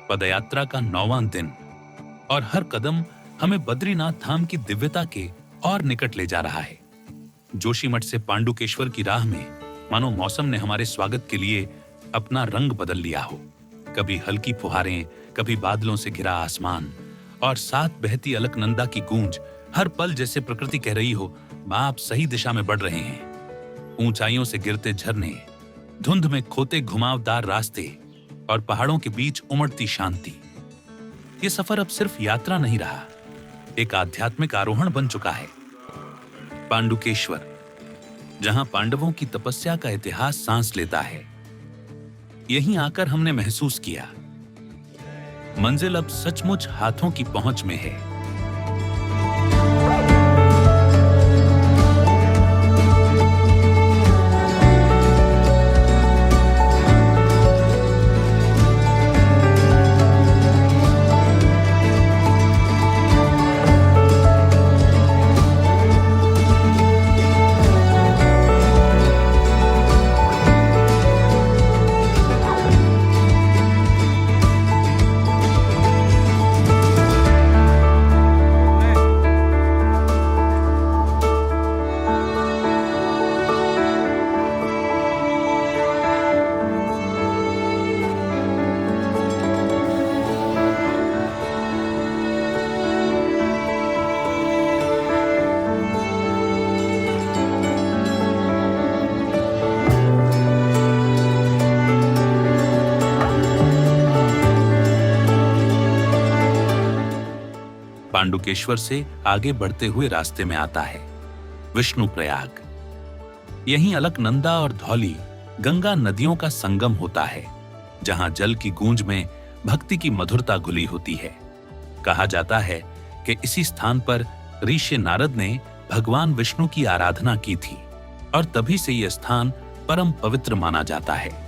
पदयात्रा का 9वां दिन और हर कदम हमें बद्रीनाथ धाम की दिव्यता के और निकट ले जा रहा है। जोशीमठ से पांडुकेश्वर की राह में मानो मौसम ने हमारे स्वागत के लिए अपना रंग बदल लिया हो। कभी हल्की फुहारें, कभी बादलों से घिरा आसमान और साथ बहती अलकनंदा की गूंज हर पल जैसे प्रकृति कह रही हो, आप सही दिशा में बढ़ रहे हैं। ऊंचाइयों से गिरते झरने, धुंध में खोते घुमावदार रास्ते और पहाड़ों के बीच उमड़ती शांति। ये सफर अब सिर्फ यात्रा नहीं रहा, एक आध्यात्मिक आरोहण बन चुका है। पांडुकेश्वर, जहां पांडवों की तपस्या का इतिहास सांस लेता है, यहीं आकर हमने महसूस किया, मंजिल अब सचमुच हाथों की पहुंच में है। पांडुकेश्वर से आगे बढ़ते हुए रास्ते में आता है विष्णु प्रयाग। यहीं अलकनंदा और धौली गंगा नदियों का संगम होता है, जहां जल की गूंज में भक्ति की मधुरता घुली होती है। कहा जाता है कि इसी स्थान पर ऋषि नारद ने भगवान विष्णु की आराधना की थी और तभी से यह स्थान परम पवित्र माना जाता है।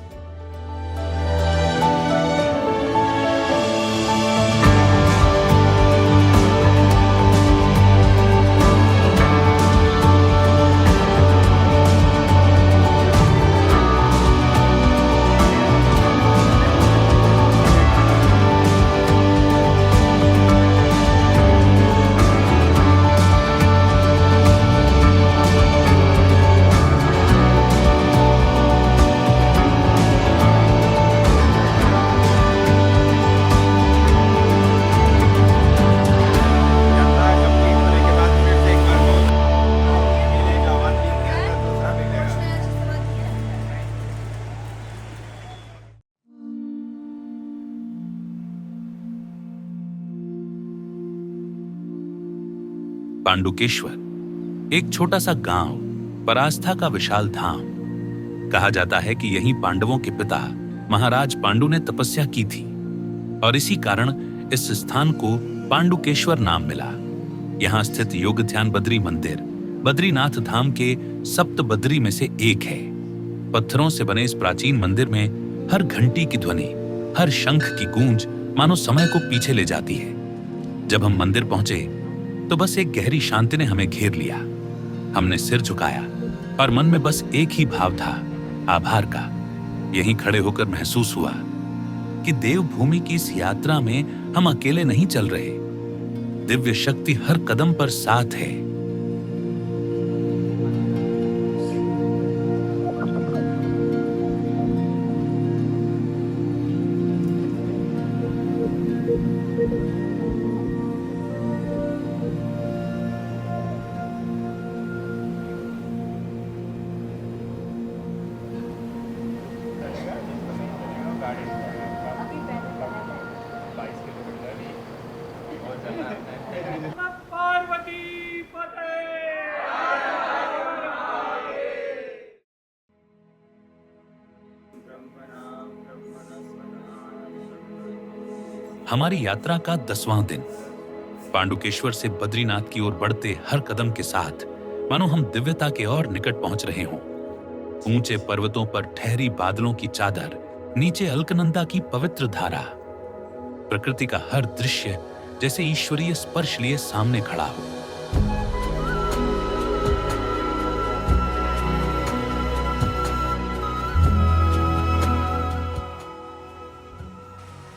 पांडुकेश्वर एक छोटा सा गांव पर आस्था का विशाल धाम। कहा जाता है कि यहीं पांडवों के पिता महाराज पांडु ने तपस्या की थी और इसी कारण इस स्थान को पांडुकेश्वर नाम मिला। यहां स्थित योग ध्यान बद्री मंदिर बद्रीनाथ धाम के सप्त बद्री में से एक है। पत्थरों से बने इस प्राचीन मंदिर में हर घंटी की ध्वनि, हर शंख की गूंज मानो समय को पीछे ले जाती है। जब हम मंदिर पहुंचे तो बस एक गहरी शांति ने हमें घेर लिया। हमने सिर झुकाया और मन में बस एक ही भाव था, आभार का। यहीं खड़े होकर महसूस हुआ कि देवभूमि की इस यात्रा में हम अकेले नहीं चल रहे, दिव्य शक्ति हर कदम पर साथ है। हमारी यात्रा का 10वां दिन। पांडुकेश्वर से बद्रीनाथ की ओर बढ़ते हर कदम के साथ मानो हम दिव्यता के और निकट पहुंच रहे हों। ऊंचे पर्वतों पर ठहरी बादलों की चादर, नीचे अलकनंदा की पवित्र धारा। प्रकृति का हर दृश्य जैसे ईश्वरीय स्पर्श लिए सामने खड़ा हो।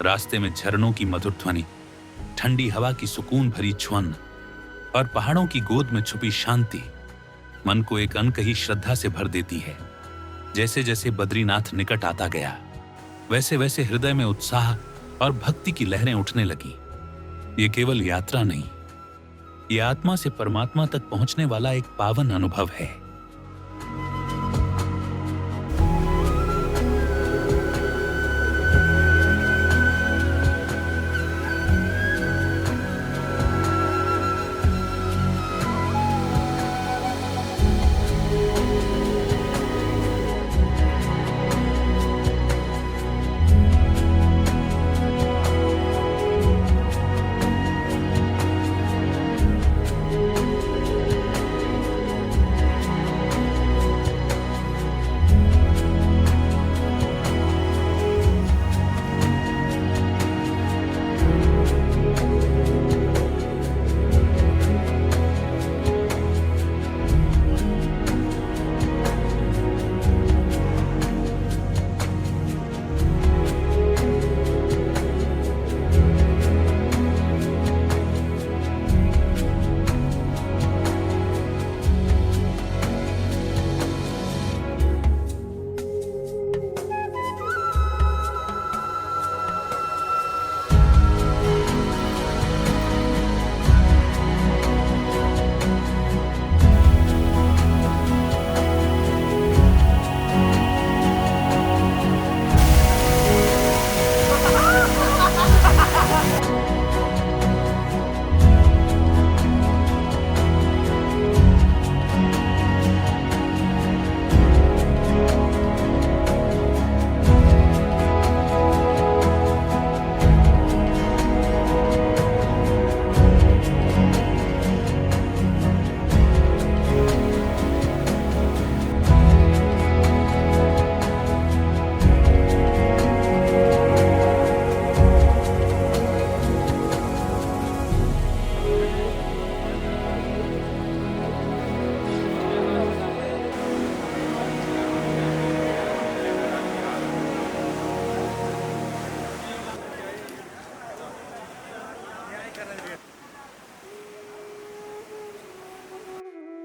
रास्ते में झरनों की मधुर ध्वनि, ठंडी हवा की सुकून भरी छुअन और पहाड़ों की गोद में छुपी शांति मन को एक अनकही श्रद्धा से भर देती है। जैसे जैसे बद्रीनाथ निकट आता गया, वैसे वैसे हृदय में उत्साह और भक्ति की लहरें उठने लगी। ये केवल यात्रा नहीं, ये आत्मा से परमात्मा तक पहुंचने वाला एक पावन अनुभव है।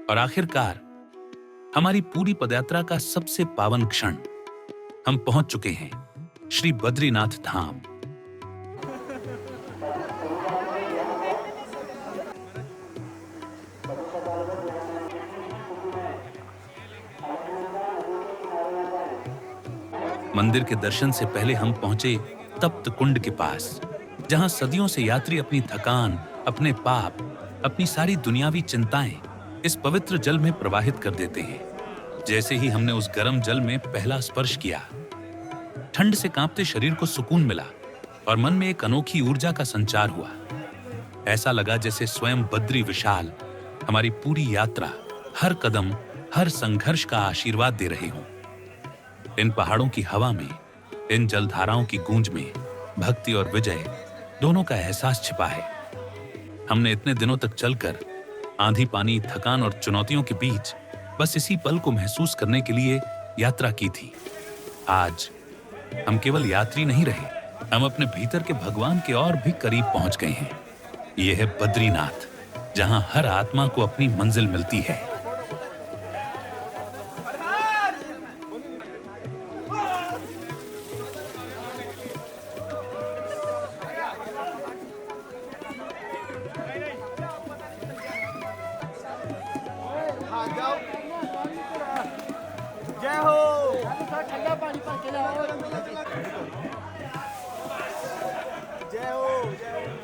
और आखिरकार हमारी पूरी पदयात्रा का सबसे पावन क्षण, हम पहुंच चुके हैं श्री बद्रीनाथ धाम। मंदिर के दर्शन से पहले हम पहुंचे तप्त कुंड के पास, जहां सदियों से यात्री अपनी थकान, अपने पाप, अपनी सारी दुनियावी चिंताएं इस पवित्र जल में प्रवाहित कर देते हैं। जैसे ही हमने उस गर्म जल में पहला स्पर्श किया, ठंड से कांपते शरीर को सुकून मिला और मन में एक अनोखी ऊर्जा का संचार हुआ। ऐसा लगा जैसे स्वयं बद्री विशाल हमारी पूरी यात्रा, हर कदम, हर संघर्ष का आशीर्वाद दे रहे हों। इन पहाड़ों की हवा में, इन जलधाराओं की गूंज में भक्ति और विजय दोनों का एहसास छिपा है। हमने इतने दिनों तक चलकर आंधी पानी, थकान और चुनौतियों के बीच बस इसी पल को महसूस करने के लिए यात्रा की थी। आज हम केवल यात्री नहीं रहे, हम अपने भीतर के भगवान के और भी करीब पहुंच गए हैं। यह है बद्रीनाथ, जहां हर आत्मा को अपनी मंजिल मिलती है। जय हो। ठंडा पानी भर के लाओ। जय हो, जय हो।